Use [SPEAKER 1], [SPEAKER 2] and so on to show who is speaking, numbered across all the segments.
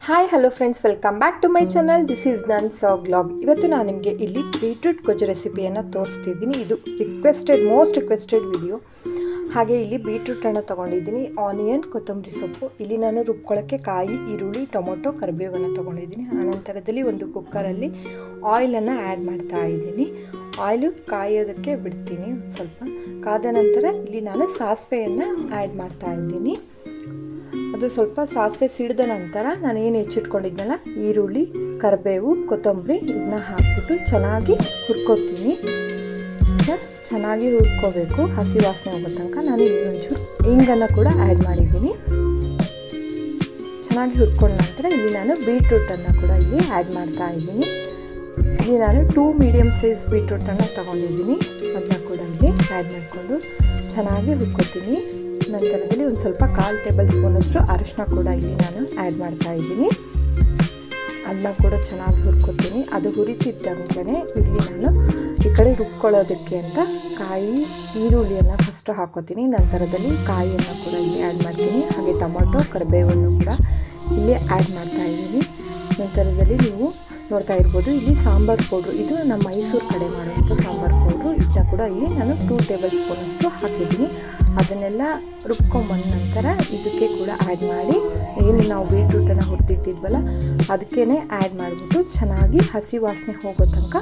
[SPEAKER 1] Hi hello friends, welcome back to my channel. This is ನನ್ vlog. ಇವತ್ತು ನಾನು ನಿಮಗೆ ಇಲ್ಲಿ ಬೀಟ್ರೂಟ್ ಗೊಜ್ಜು ರೆಸಿಪಿಯನ್ನು ತೋರಿಸ್ತಿದ್ದೀನಿ. ಇದು ಮೋಸ್ಟ್ ರಿಕ್ವೆಸ್ಟೆಡ್ ವಿಡಿಯೋ. ಹಾಗೆ ಇಲ್ಲಿ ಬೀಟ್ರೂಟನ್ನು ತೊಗೊಂಡಿದ್ದೀನಿ, ಆನಿಯನ್, ಕೊತ್ತಂಬರಿ ಸೊಪ್ಪು. ಇಲ್ಲಿ ನಾನು ರುಬ್ಕೊಳ್ಳೋಕ್ಕೆ ಕಾಯಿ, ಈರುಳ್ಳಿ, ಟೊಮೊಟೊ, ಕರಿಬೇವನ್ನು ತೊಗೊಂಡಿದ್ದೀನಿ. ಆನಂತರದಲ್ಲಿ ಒಂದು ಕುಕ್ಕರಲ್ಲಿ ಆಯಿಲನ್ನು ಆ್ಯಡ್ ಮಾಡ್ತಾ ಇದ್ದೀನಿ. ಆಯಿಲು ಕಾಯೋದಕ್ಕೆ ಬಿಡ್ತೀನಿ. ಸ್ವಲ್ಪ ಕಾದ ನಂತರ ಇಲ್ಲಿ ನಾನು ಸಾಸಿವೆಯನ್ನು ಆ್ಯಡ್ ಮಾಡ್ತಾ ಇದ್ದೀನಿ. ಅದು ಸ್ವಲ್ಪ ಸಾಸಿವೆ ಸಿಡಿದ ನಂತರ ನಾನು ಏನು ಹೆಚ್ಚಿಟ್ಕೊಂಡಿದ್ನಲ್ಲ, ಈರುಳ್ಳಿ, ಕರಿಬೇವು, ಕೊತ್ತಂಬರಿ ಇದನ್ನ ಹಾಕ್ಬಿಟ್ಟು ಚೆನ್ನಾಗಿ ಹುರ್ಕೋತೀನಿ. ಚೆನ್ನಾಗಿ ಹುರ್ಕೋಬೇಕು, ಹಸಿ ವಾಸನೆ ಹೋಗೋ ತನಕ. ನಾನು ಇಲ್ಲಿ ಒಂಚೂರು ಇಂಗನ್ನು ಕೂಡ ಆ್ಯಡ್ ಮಾಡಿದ್ದೀನಿ. ಚೆನ್ನಾಗಿ ಹುರ್ಕೊಂಡ ನಂತರ ಇಲ್ಲಿ ನಾನು ಬೀಟ್ರೂಟನ್ನು ಕೂಡ ಇಲ್ಲಿ ಆ್ಯಡ್ ಮಾಡ್ತಾ ಇದ್ದೀನಿ. ಇಲ್ಲಿ ನಾನು 2 ಮೀಡಿಯಮ್ ಸೈಜ್ ಬೀಟ್ರೂಟನ್ನು ತೊಗೊಂಡಿದ್ದೀನಿ. ಅದನ್ನ ಕೂಡ ಇಲ್ಲಿ ಆ್ಯಡ್ ಮಾಡಿಕೊಂಡು ಚೆನ್ನಾಗಿ ಹುರ್ಕೋತೀನಿ. ನಂತರದಲ್ಲಿ ಒಂದು ಸ್ವಲ್ಪ 1/4 ಟೇಬಲ್ ಸ್ಪೂನಷ್ಟು ಅರಿಶಿನ ಕೂಡ ಇಲ್ಲಿ ನಾನು ಆ್ಯಡ್ ಮಾಡ್ತಾ ಇದ್ದೀನಿ. ಅದನ್ನ ಕೂಡ ಚೆನ್ನಾಗಿ ಹುರ್ಕೋತೀನಿ. ಅದು ಹುರಿತಿದ್ದಂಗೆ ಇಲ್ಲಿ ನಾನು ಈ ಕಡೆ ರುಬ್ಕೊಳ್ಳೋದಕ್ಕೆ ಅಂತ ಕಾಯಿ, ಈರುಳ್ಳಿಯನ್ನು ಫಸ್ಟ್ ಹಾಕೋತೀನಿ. ನಂತರದಲ್ಲಿ ಕಾಯಿಯನ್ನು ಕೂಡ ಇಲ್ಲಿ ಆ್ಯಡ್ ಮಾಡ್ತೀನಿ. ಹಾಗೆ ಟೊಮೊಟೊ, ಕರಿಬೇವನ್ನು ಕೂಡ ಇಲ್ಲಿ ಆ್ಯಡ್ ಮಾಡ್ತಾ ಇದ್ದೀನಿ. ನಂತರದಲ್ಲಿ ನೀವು ನೋಡ್ತಾ ಇರ್ಬೋದು, ಇಲ್ಲಿ ಸಾಂಬಾರು ಪೌಡ್ರು, ಇದು ನಮ್ಮ ಮೈಸೂರು ಕಡೆ ಮಾಡುವಂಥ ಸಾಂಬಾರು ಪೌಡ್ರು. ಇದನ್ನ ಕೂಡ ಇಲ್ಲಿ ನಾನು 2 ಟೇಬಲ್ ಸ್ಪೂನಷ್ಟು ಹಾಕಿದ್ದೀನಿ. ಅದನ್ನೆಲ್ಲ ರುಬ್ಕೊಂಬಂದ ನಂತರ ಇದಕ್ಕೆ ಕೂಡ ಆ್ಯಡ್ ಮಾಡಿ, ಏನು ನಾವು ಬೀಟ್ರೂಟನ್ನು ಹುರಿದಿಟ್ಟಿದ್ವಲ್ಲ ಅದಕ್ಕೇ ಆ್ಯಡ್ ಮಾಡಿಬಿಟ್ಟು ಚೆನ್ನಾಗಿ ಹಸಿ ವಾಸನೆ ಹೋಗೋ ತನಕ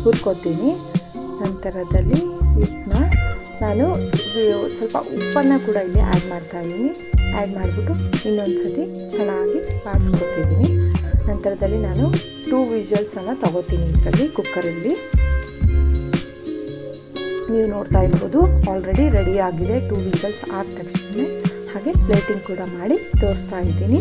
[SPEAKER 1] ಹುರ್ಕೋತೀನಿ. ನಂತರದಲ್ಲಿ ಇದನ್ನ ನಾನು ಸ್ವಲ್ಪ ಉಪ್ಪನ್ನು ಕೂಡ ಇಲ್ಲಿ ಆ್ಯಡ್ ಮಾಡ್ತಾಯಿದ್ದೀನಿ. ಆ್ಯಡ್ ಮಾಡಿಬಿಟ್ಟು ಇನ್ನೊಂದು ಸತಿ ಚೆನ್ನಾಗಿ ಬಾಡಿಸ್ಕೊತಿದ್ದೀನಿ. ನಂತರದಲ್ಲಿ ನಾನು 2 ವಿಷಲ್ಸನ್ನು ತಗೋತೀನಿ ಇದರಲ್ಲಿ, ಕುಕ್ಕರಲ್ಲಿ. ನೀವು ನೋಡ್ತಾ ಇರ್ಬೋದು, ಆಲ್ರೆಡಿ ರೆಡಿ ಆಗಿದೆ. 2 ವಿಷಲ್ಸ್ ಆದ ತಕ್ಷಣ ಹಾಗೆ ಪ್ಲೇಟಿಂಗ್ ಕೂಡ ಮಾಡಿ ತೋರಿಸ್ತಾ ಇದ್ದೀನಿ.